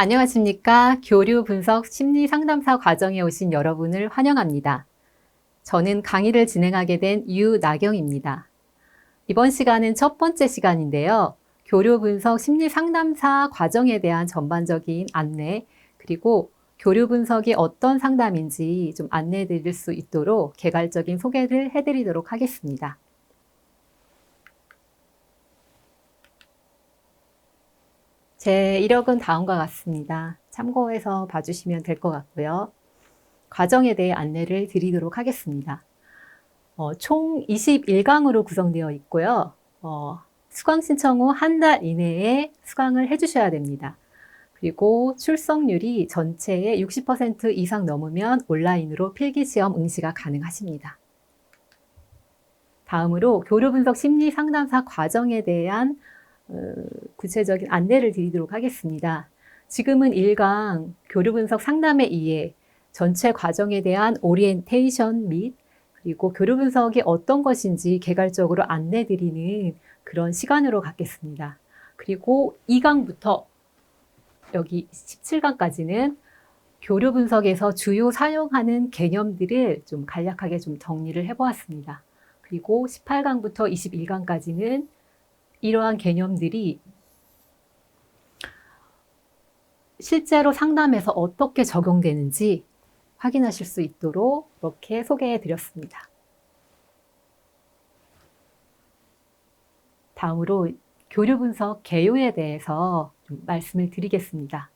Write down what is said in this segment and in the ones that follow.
안녕하십니까. 교류 분석 심리 상담사 과정에 오신 여러분을 환영합니다. 저는 강의를 진행하게 된 유나경입니다. 이번 시간은 첫 번째 시간인데요. 교류 분석 심리 상담사 과정에 대한 전반적인 안내, 그리고 교류 분석이 어떤 상담인지 좀 안내해 드릴 수 있도록 개괄적인 소개를 해 드리도록 하겠습니다. 제 이력은 다음과 같습니다. 참고해서 봐주시면 될 것 같고요. 과정에 대해 안내를 드리도록 하겠습니다. 총 21강으로 구성되어 있고요. 수강 신청 후 한 달 이내에 수강을 해주셔야 됩니다. 그리고 출석률이 전체의 60% 이상 넘으면 온라인으로 필기시험 응시가 가능하십니다. 다음으로 교류 분석 심리 상담사 과정에 대한 구체적인 안내를 드리도록 하겠습니다. 지금은 1강 교류 분석 상담의 이해, 전체 과정에 대한 오리엔테이션 및 그리고 교류 분석이 어떤 것인지 개괄적으로 안내 드리는 그런 시간으로 갖겠습니다. 그리고 2강부터 여기 17강까지는 교류 분석에서 주요 사용하는 개념들을 좀 간략하게 좀 정리를 해보았습니다. 그리고 18강부터 21강까지는 이러한 개념들이 실제로 상담에서 어떻게 적용되는지 확인하실 수 있도록 이렇게 소개해 드렸습니다. 다음으로 교류 분석 개요에 대해서 좀 말씀을 드리겠습니다.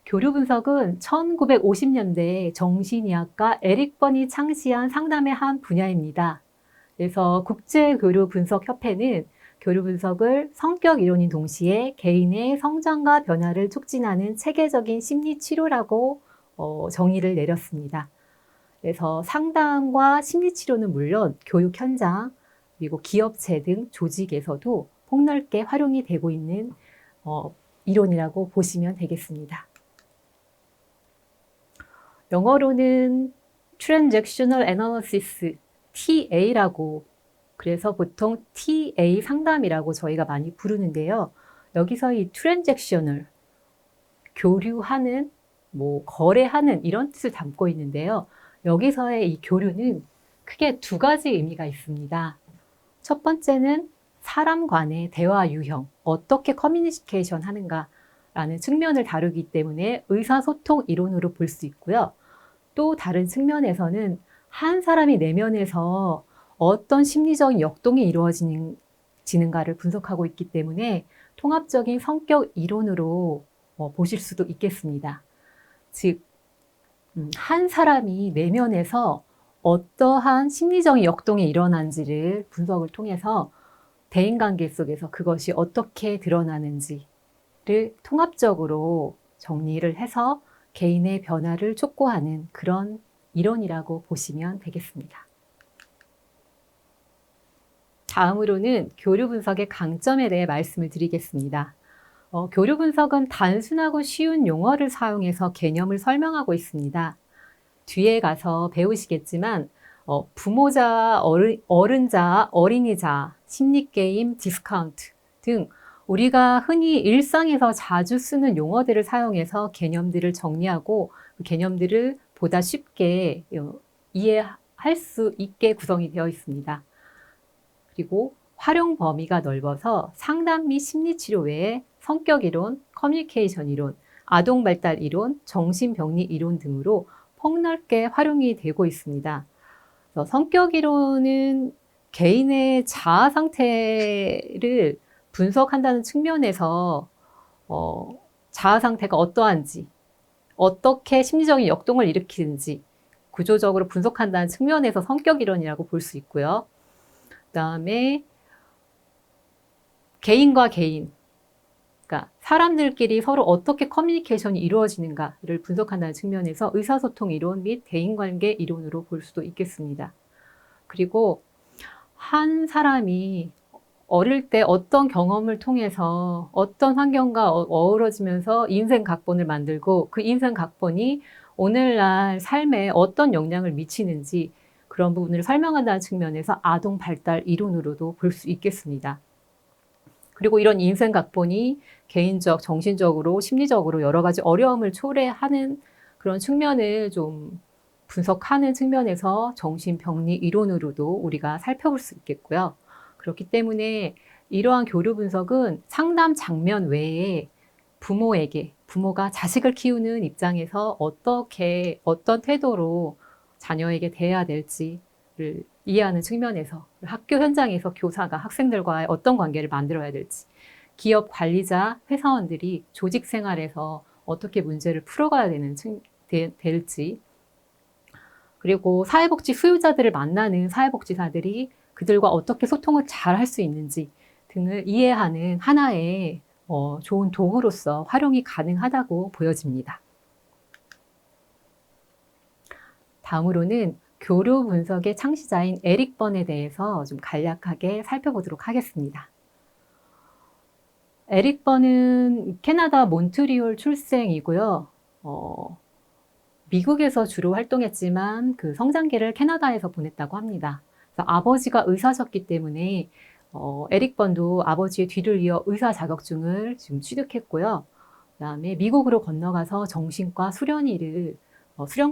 교류 분석은 1950년대 정신의학가 에릭 번이 창시한 상담의 한 분야입니다. 그래서 국제교류분석협회는 교류 분석을 성격 이론인 동시에 개인의 성장과 변화를 촉진하는 체계적인 심리 치료라고 정의를 내렸습니다. 그래서 상담과 심리 치료는 물론 교육 현장, 그리고 기업체 등 조직에서도 폭넓게 활용이 되고 있는 이론이라고 보시면 되겠습니다. 영어로는 Transactional Analysis, TA라고, 그래서 보통 TA 상담이라고 저희가 많이 부르는데요. 여기서 이 트랜잭셔널, 교류하는, 거래하는 이런 뜻을 담고 있는데요. 여기서의 이 교류는 크게 두 가지 의미가 있습니다. 첫 번째는 사람 간의 대화 유형, 어떻게 커뮤니케이션 하는가라는 측면을 다루기 때문에 의사소통 이론으로 볼 수 있고요. 또 다른 측면에서는 한 사람이 내면에서 어떤 심리적인 역동이 이루어지는가를 분석하고 있기 때문에 통합적인 성격 이론으로 보실 수도 있겠습니다. 즉, 한 사람이 내면에서 어떠한 심리적인 역동이 일어난지를 분석을 통해서 대인관계 속에서 그것이 어떻게 드러나는지를 통합적으로 정리를 해서 개인의 변화를 촉구하는 그런 이론이라고 보시면 되겠습니다. 다음으로는 교류 분석의 강점에 대해 말씀을 드리겠습니다. 교류 분석은 단순하고 쉬운 용어를 사용해서 개념을 설명하고 있습니다. 뒤에 가서 배우시겠지만 부모자, 어른자, 어린이자, 심리게임, 디스카운트 등 우리가 흔히 일상에서 자주 쓰는 용어들을 사용해서 개념들을 정리하고 그 개념들을 보다 쉽게 이해할 수 있게 구성이 되어 있습니다. 그리고 활용 범위가 넓어서 상담 및 심리치료 외에 성격 이론, 커뮤니케이션 이론, 아동 발달 이론, 정신병리 이론 등으로 폭넓게 활용이 되고 있습니다. 그래서 성격 이론은 개인의 자아 상태를 분석한다는 측면에서 자아 상태가 어떠한지, 어떻게 심리적인 역동을 일으키는지 구조적으로 분석한다는 측면에서 성격 이론이라고 볼 수 있고요. 그다음에 개인과 개인, 그러니까 사람들끼리 서로 어떻게 커뮤니케이션이 이루어지는가를 분석한다는 측면에서 의사소통 이론 및 대인관계 이론으로 볼 수도 있겠습니다. 그리고 한 사람이 어릴 때 어떤 경험을 통해서 어떤 환경과 어우러지면서 인생 각본을 만들고 그 인생 각본이 오늘날 삶에 어떤 영향을 미치는지 그런 부분을 설명한다는 측면에서 아동 발달 이론으로도 볼 수 있겠습니다. 그리고 이런 인생 각본이 개인적, 정신적으로, 심리적으로 여러 가지 어려움을 초래하는 그런 측면을 좀 분석하는 측면에서 정신병리 이론으로도 우리가 살펴볼 수 있겠고요. 그렇기 때문에 이러한 교류 분석은 상담 장면 외에 부모가 자식을 키우는 입장에서 어떻게, 어떤 태도로 자녀에게 대해야 될지를 이해하는 측면에서 학교 현장에서 교사가 학생들과의 어떤 관계를 만들어야 될지, 기업 관리자, 회사원들이 조직 생활에서 어떻게 문제를 풀어가야 될지, 그리고 사회복지 수요자들을 만나는 사회복지사들이 그들과 어떻게 소통을 잘 할 수 있는지 등을 이해하는 하나의 좋은 도구로서 활용이 가능하다고 보여집니다. 다음으로는 교류 분석의 창시자인 에릭 번에 대해서 좀 간략하게 살펴보도록 하겠습니다. 에릭 번은 캐나다 몬트리올 출생이고요. 미국에서 주로 활동했지만 그 성장기를 캐나다에서 보냈다고 합니다. 그래서 아버지가 의사셨기 때문에 에릭 번도 아버지의 뒤를 이어 의사 자격증을 지금 취득했고요. 그다음에 미국으로 건너가서 정신과 수련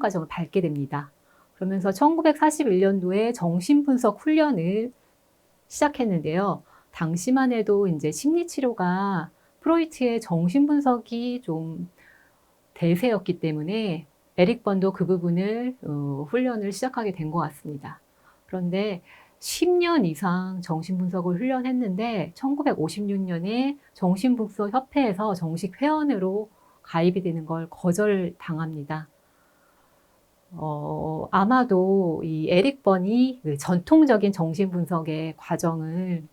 과정을 밟게 됩니다. 그러면서 1941년도에 정신분석 훈련을 시작했는데요. 당시만 해도 이제 심리치료가 프로이트의 정신분석이 좀 대세였기 때문에 에릭 번도 그 부분을 훈련을 시작하게 된 것 같습니다. 그런데 10년 이상 정신분석을 훈련했는데 1956년에 정신분석협회에서 정식 회원으로 가입이 되는 걸 거절당합니다. 아마도 이 에릭 번이 그 전통적인 정신분석의 과정을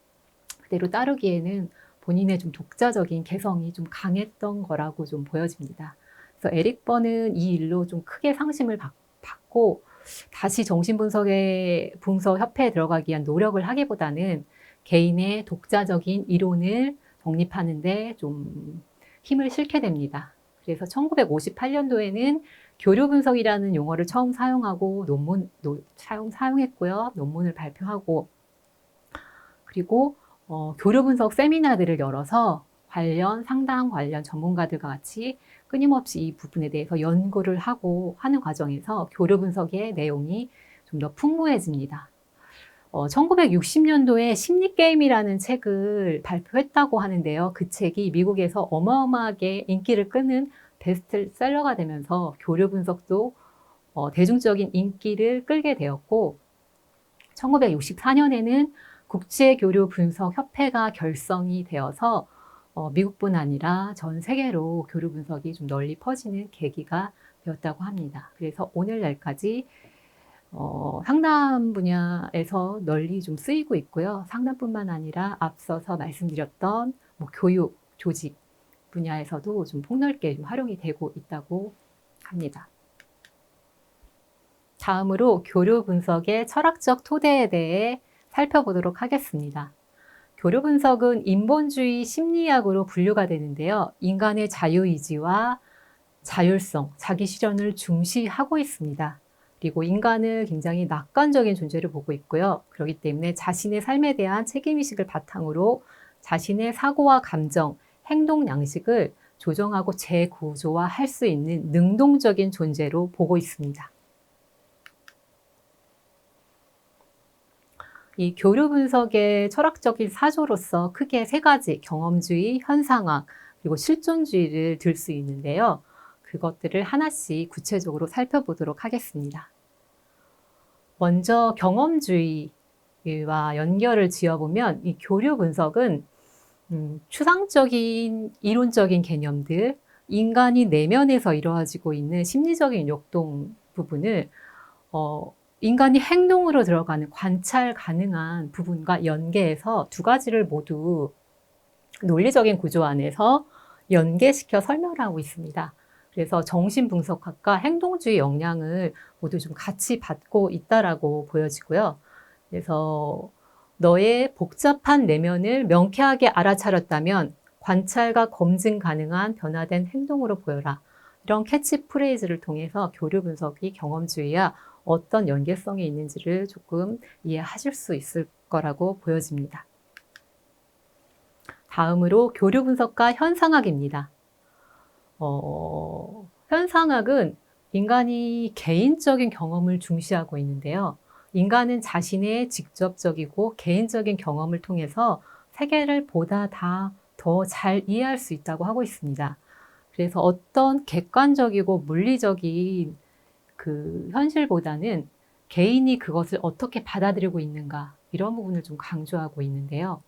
그대로 따르기에는 본인의 좀 독자적인 개성이 좀 강했던 거라고 좀 보여집니다. 그래서 에릭 번은 이 일로 좀 크게 상심을 받고 다시 정신분석협회에 들어가기 위한 노력을 하기보다는 개인의 독자적인 이론을 정립하는데 좀 힘을 실게 됩니다. 그래서 1958년도에는 교류 분석이라는 용어를 처음 사용하고 사용했고요. 논문을 발표하고 그리고 교류 분석 세미나들을 열어서 상담 관련 전문가들과 같이 끊임없이 이 부분에 대해서 연구를 하는 과정에서 교류 분석의 내용이 좀 더 풍부해집니다. 1960년도에 심리게임이라는 책을 발표했다고 하는데요. 그 책이 미국에서 어마어마하게 인기를 끄는 베스트셀러가 되면서 교류 분석도 대중적인 인기를 끌게 되었고 1964년에는 국제교류분석협회가 결성이 되어서 미국뿐 아니라 전 세계로 교류 분석이 좀 널리 퍼지는 계기가 되었다고 합니다. 그래서 오늘날까지 상담 분야에서 널리 좀 쓰이고 있고요. 상담뿐만 아니라 앞서서 말씀드렸던 교육, 조직 분야에서도 좀 폭넓게 좀 활용이 되고 있다고 합니다. 다음으로 교류 분석의 철학적 토대에 대해 살펴보도록 하겠습니다. 교류 분석은 인본주의 심리학으로 분류가 되는데요. 인간의 자유의지와 자율성, 자기 실현을 중시하고 있습니다. 그리고 인간을 굉장히 낙관적인 존재로 보고 있고요. 그렇기 때문에 자신의 삶에 대한 책임의식을 바탕으로 자신의 사고와 감정, 행동 양식을 조정하고 재구조화할 수 있는 능동적인 존재로 보고 있습니다. 이 교류 분석의 철학적인 사조로서 크게 세 가지 경험주의, 현상학, 그리고 실존주의를 들 수 있는데요. 그것들을 하나씩 구체적으로 살펴보도록 하겠습니다. 먼저 경험주의와 연결을 지어보면 이 교류 분석은 추상적인 이론적인 개념들, 인간이 내면에서 이루어지고 있는 심리적인 역동 부분을 인간이 행동으로 들어가는 관찰 가능한 부분과 연계해서 두 가지를 모두 논리적인 구조 안에서 연계시켜 설명하고 있습니다. 그래서 정신분석학과 행동주의 역량을 모두 좀 같이 받고 있다라고 보여지고요. 그래서 너의 복잡한 내면을 명쾌하게 알아차렸다면 관찰과 검증 가능한 변화된 행동으로 보여라. 이런 캐치프레이즈를 통해서 교류 분석이 경험주의와 어떤 연계성이 있는지를 조금 이해하실 수 있을 거라고 보여집니다. 다음으로 교류 분석과 현상학입니다. 현상학은 인간이 개인적인 경험을 중시하고 있는데요. 인간은 자신의 직접적이고 개인적인 경험을 통해서 세계를 보다 더 잘 이해할 수 있다고 하고 있습니다. 그래서 어떤 객관적이고 물리적인 그 현실보다는 개인이 그것을 어떻게 받아들이고 있는가, 이런 부분을 좀 강조하고 있는데요.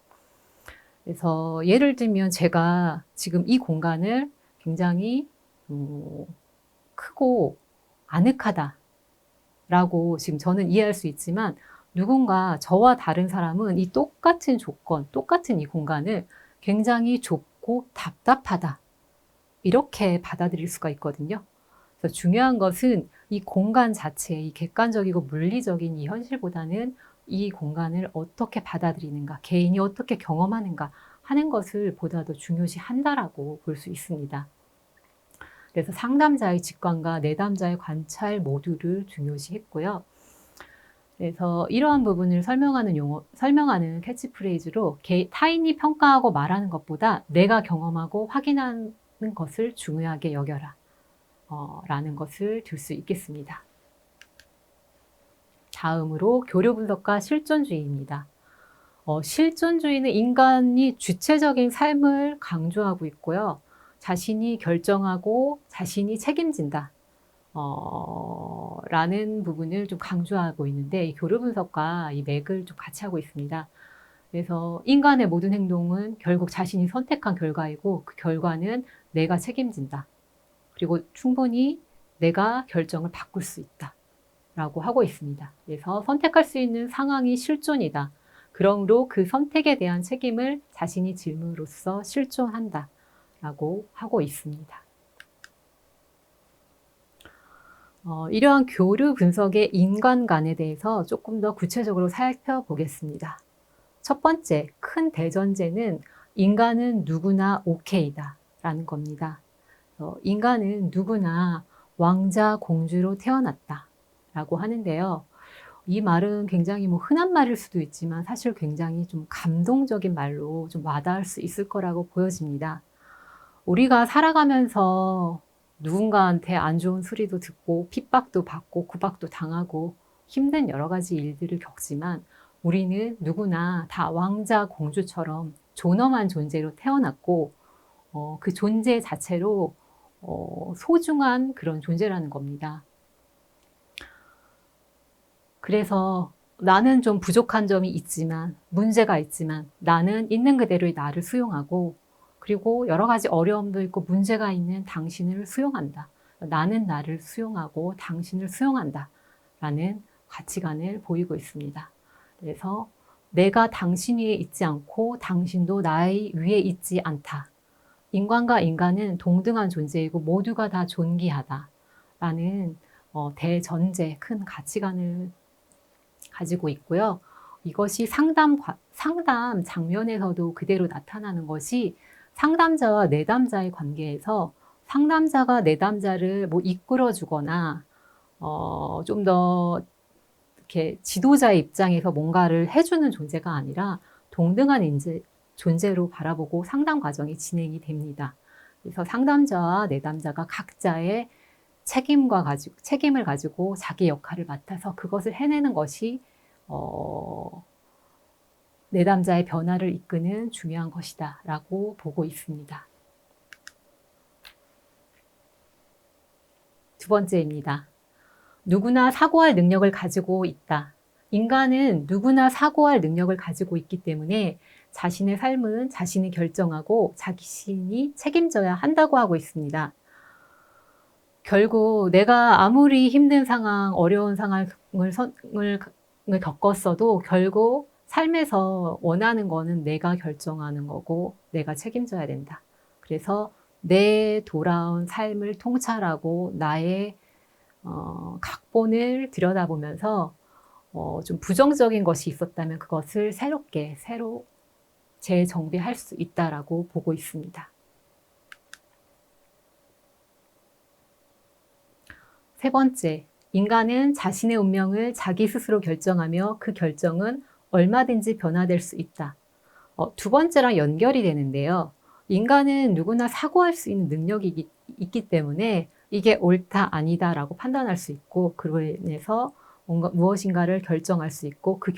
그래서 예를 들면 제가 지금 이 공간을 굉장히 크고 아늑하다 라고 지금 저는 이해할 수 있지만, 누군가 저와 다른 사람은 이 똑같은 조건, 똑같은 이 공간을 굉장히 좁고 답답하다, 이렇게 받아들일 수가 있거든요. 그래서 중요한 것은 이 공간 자체, 이 객관적이고 물리적인 이 현실보다는 이 공간을 어떻게 받아들이는가, 개인이 어떻게 경험하는가 하는 것을 보다 더 중요시 한다라고 볼 수 있습니다. 그래서 상담자의 직관과 내담자의 관찰 모두를 중요시 했고요. 그래서 이러한 부분을 설명하는 캐치프레이즈로 타인이 평가하고 말하는 것보다 내가 경험하고 확인하는 것을 중요하게 여겨라 라는 것을 들 수 있겠습니다. 다음으로 교류 분석과 실존주의입니다. 실존주의는 인간이 주체적인 삶을 강조하고 있고요. 자신이 결정하고 자신이 책임진다 라는 부분을 좀 강조하고 있는데, 이 교류 분석과 이 맥을 좀 같이 하고 있습니다. 그래서 인간의 모든 행동은 결국 자신이 선택한 결과이고, 그 결과는 내가 책임진다. 그리고 충분히 내가 결정을 바꿀 수 있다 라고 하고 있습니다. 그래서 선택할 수 있는 상황이 실존이다. 그러므로 그 선택에 대한 책임을 자신이 짐으로써 실존한다 라고 하고 있습니다. 이러한 교류 분석의 인간관에 대해서 조금 더 구체적으로 살펴보겠습니다. 첫 번째, 큰 대전제는 인간은 누구나 오케이다 라는 겁니다. 인간은 누구나 왕자, 공주로 태어났다 라고 하는데요. 이 말은 굉장히 흔한 말일 수도 있지만 사실 굉장히 좀 감동적인 말로 좀 와닿을 수 있을 거라고 보여집니다. 우리가 살아가면서 누군가한테 안 좋은 소리도 듣고 핍박도 받고 구박도 당하고 힘든 여러 가지 일들을 겪지만, 우리는 누구나 다 왕자, 공주처럼 존엄한 존재로 태어났고 그 존재 자체로 소중한 그런 존재라는 겁니다. 그래서 나는 좀 부족한 점이 있지만, 문제가 있지만 나는 있는 그대로의 나를 수용하고, 그리고 여러 가지 어려움도 있고 문제가 있는 당신을 수용한다. 나는 나를 수용하고 당신을 수용한다 라는 가치관을 보이고 있습니다. 그래서 내가 당신 위에 있지 않고 당신도 나의 위에 있지 않다. 인간과 인간은 동등한 존재이고 모두가 다 존귀하다 라는 대전제, 큰 가치관을 가지고 있고요. 이것이 상담 장면에서도 그대로 나타나는 것이, 상담자와 내담자의 관계에서 상담자가 내담자를 이끌어주거나 좀 더 이렇게 지도자의 입장에서 뭔가를 해주는 존재가 아니라 동등한 존재로 바라보고 상담 과정이 진행이 됩니다. 그래서 상담자와 내담자가 각자의 책임을 가지고 자기 역할을 맡아서 그것을 해내는 것이 내담자의 변화를 이끄는 중요한 것이다 라고 보고 있습니다. 두 번째입니다. 누구나 사고할 능력을 가지고 있다. 인간은 누구나 사고할 능력을 가지고 있기 때문에 자신의 삶은 자신이 결정하고 자신이 책임져야 한다고 하고 있습니다. 결국 내가 아무리 힘든 상황, 어려운 상황을 겪었어도 결국 삶에서 원하는 거는 내가 결정하는 거고 내가 책임져야 된다. 그래서 내 돌아온 삶을 통찰하고 나의 각본을 들여다보면서 좀 부정적인 것이 있었다면 그것을 새로 재정비할 수 있다라고 보고 있습니다. 세 번째, 인간은 자신의 운명을 자기 스스로 결정하며 그 결정은 얼마든지 변화될 수 있다. 두 번째랑 연결이 되는데요. 인간은 누구나 사고할 수 있는 능력이 있기 때문에 이게 옳다, 아니다라고 판단할 수 있고, 그로 인해서 무엇인가를 결정할 수 있고, 그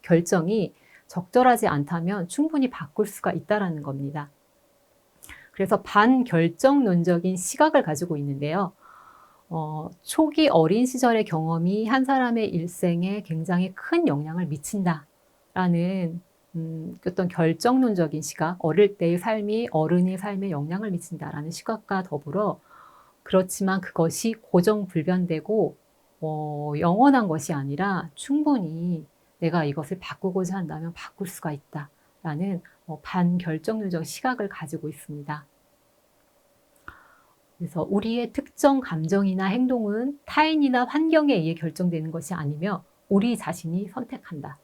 결정이 적절하지 않다면 충분히 바꿀 수가 있다는 겁니다. 그래서 반결정론적인 시각을 가지고 있는데요. 초기 어린 시절의 경험이 한 사람의 일생에 굉장히 큰 영향을 미친다라는 어떤 결정론적인 시각, 어릴 때의 삶이 어른의 삶에 영향을 미친다라는 시각과 더불어, 그렇지만 그것이 고정불변되고 영원한 것이 아니라 충분히 내가 이것을 바꾸고자 한다면 바꿀 수가 있다라는 반결정론적 시각을 가지고 있습니다. 그래서 우리의 특정 감정이나 행동은 타인이나 환경에 의해 결정되는 것이 아니며 우리 자신이 선택한다.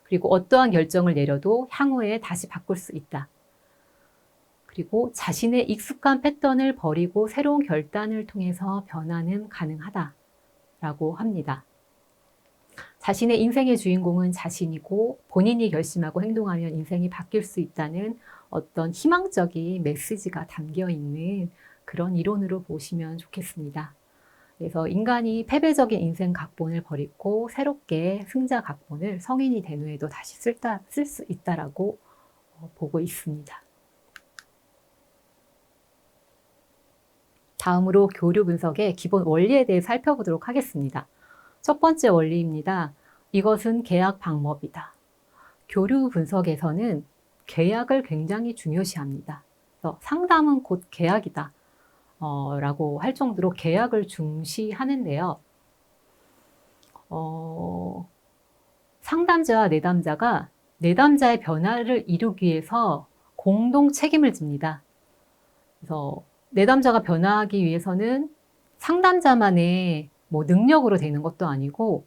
그리고 어떠한 결정을 내려도 향후에 다시 바꿀 수 있다. 그리고 자신의 익숙한 패턴을 버리고 새로운 결단을 통해서 변화는 가능하다라고 합니다. 자신의 인생의 주인공은 자신이고 본인이 결심하고 행동하면 인생이 바뀔 수 있다는 어떤 희망적인 메시지가 담겨 있는 그런 이론으로 보시면 좋겠습니다. 그래서 인간이 패배적인 인생 각본을 버리고 새롭게 승자 각본을 성인이 된 후에도 다시 쓸 수 있다라고 보고 있습니다. 다음으로 교류 분석의 기본 원리에 대해 살펴보도록 하겠습니다. 첫 번째 원리입니다. 이것은 계약 방법이다. 교류 분석에서는 계약을 굉장히 중요시합니다. 그래서 상담은 곧 계약이다 라고 할 정도로 계약을 중시하는데요. 상담자와 내담자가 내담자의 변화를 이루기 위해서 공동 책임을 집니다. 그래서 내담자가 변화하기 위해서는 상담자만의 능력으로 되는 것도 아니고,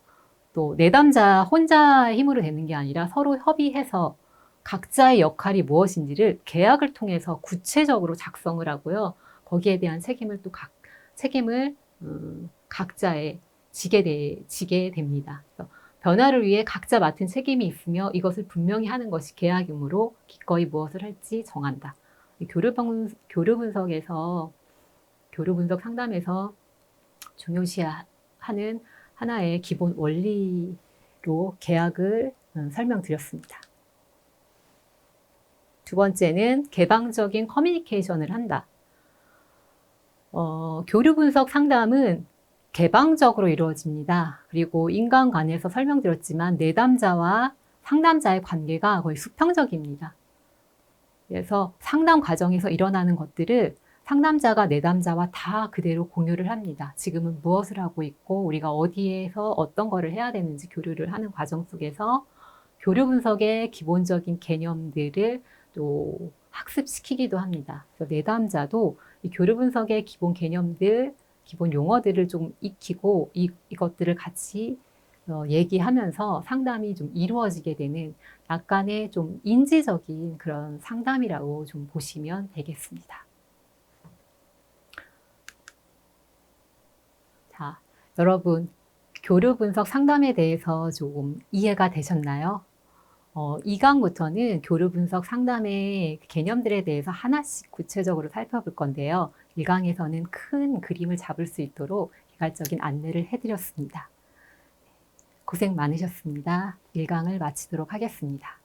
또 내담자 혼자의 힘으로 되는 게 아니라 서로 협의해서 각자의 역할이 무엇인지를 계약을 통해서 구체적으로 작성을 하고요. 거기에 대한 책임을 각자에 지게 됩니다. 그래서 변화를 위해 각자 맡은 책임이 있으며 이것을 분명히 하는 것이 계약이므로 기꺼이 무엇을 할지 정한다. 교류 분석 상담에서 중요시하는 하나의 기본 원리로 계약을 설명드렸습니다. 두 번째는 개방적인 커뮤니케이션을 한다. 교류 분석 상담은 개방적으로 이루어집니다. 그리고 인간관에서 설명드렸지만 내담자와 상담자의 관계가 거의 수평적입니다. 그래서 상담 과정에서 일어나는 것들을 상담자가 내담자와 다 그대로 공유를 합니다. 지금은 무엇을 하고 있고 우리가 어디에서 어떤 거를 해야 되는지 교류를 하는 과정 속에서 교류 분석의 기본적인 개념들을 또 학습시키기도 합니다. 그래서 내담자도 이 교류 분석의 기본 개념들, 기본 용어들을 좀 익히고 이것들을 같이 얘기하면서 상담이 좀 이루어지게 되는 약간의 좀 인지적인 그런 상담이라고 좀 보시면 되겠습니다. 자, 여러분, 교류 분석 상담에 대해서 조금 이해가 되셨나요? 2강부터는 교류 분석 상담의 개념들에 대해서 하나씩 구체적으로 살펴볼 건데요. 1강에서는 큰 그림을 잡을 수 있도록 개괄적인 안내를 해드렸습니다. 고생 많으셨습니다. 1강을 마치도록 하겠습니다.